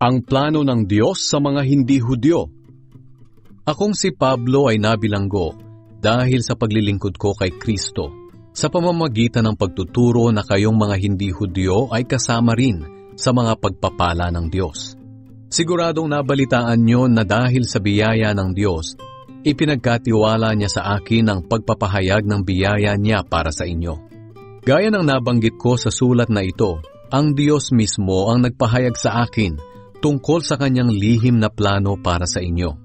Ang plano ng Diyos sa mga hindi Hudyo. Akong si Pablo ay nabilanggo dahil sa paglilingkod ko kay Kristo sa pamamagitan ng pagtuturo na kayong mga hindi Hudyo ay kasama rin sa mga pagpapala ng Diyos. Siguradong nabalitaan nyo na dahil sa biyaya ng Diyos, ipinagkatiwala niya sa akin ang pagpapahayag ng biyaya niya para sa inyo. Gaya ng nabanggit ko sa sulat na ito, ang Diyos mismo ang nagpahayag sa akin tungkol sa kanyang lihim na plano para sa inyo.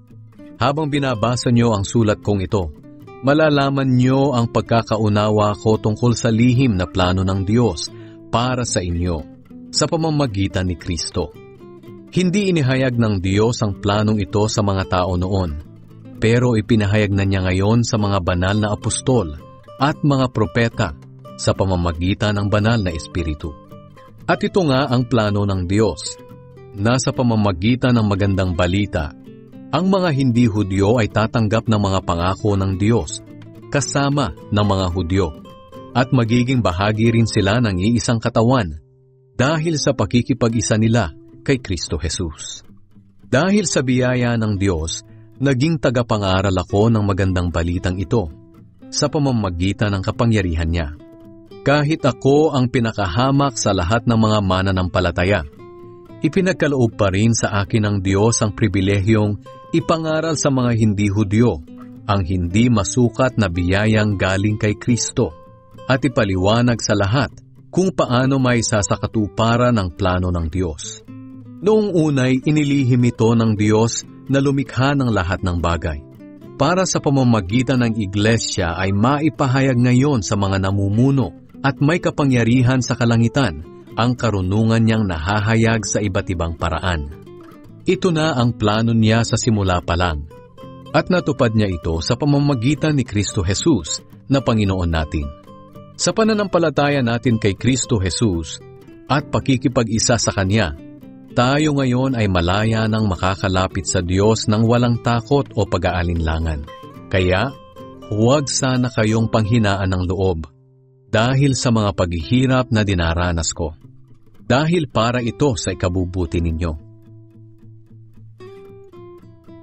Habang binabasa nyo ang sulat kong ito, malalaman nyo ang pagkakaunawa ko tungkol sa lihim na plano ng Diyos para sa inyo sa pamamagitan ni Kristo. Hindi inihayag ng Diyos ang planong ito sa mga tao noon, pero ipinahayag na niya ngayon sa mga banal na apostol at mga propeta sa pamamagitan ng banal na Espiritu. At ito nga ang plano ng Diyos. Nasa pamamagitan ng magandang balita, ang mga hindi Hudyo ay tatanggap ng mga pangako ng Diyos kasama ng mga Hudyo at magiging bahagi rin sila ng iisang katawan dahil sa pakikipag-isa nila kay Kristo Jesus. Dahil sa biyaya ng Diyos, naging tagapangaral ako ng magandang balitang ito sa pamamagitan ng kapangyarihan niya. Kahit ako ang pinakahamak sa lahat ng mga mananampalataya, ipinagkaloob pa rin sa akin ng Diyos ang pribilehiyong ipangaral sa mga hindi Hudyo ang hindi masukat na biyayang galing kay Kristo at ipaliwanag sa lahat kung paano may sasakatuparan ang plano ng Diyos. Noong unay inilihim ito ng Diyos na lumikha ng lahat ng bagay. Para sa pamamagitan ng iglesia ay maipahayag ngayon sa mga namumuno at may kapangyarihan sa kalangitan ang karunungan niyang nahahayag sa iba't ibang paraan. Ito na ang plano niya sa simula pa lang. At natupad niya ito sa pamamagitan ni Kristo Jesus na Panginoon natin. Sa pananampalataya natin kay Kristo Jesus at pakikipag-isa sa Kanya, tayo ngayon ay malaya nang makakalapit sa Diyos ng walang takot o pag-aalinlangan. Kaya, huwag sana kayong panghinaan ng loob dahil sa mga paghihirap na dinaranas ko. Dahil para ito sa ikabubuti ninyo.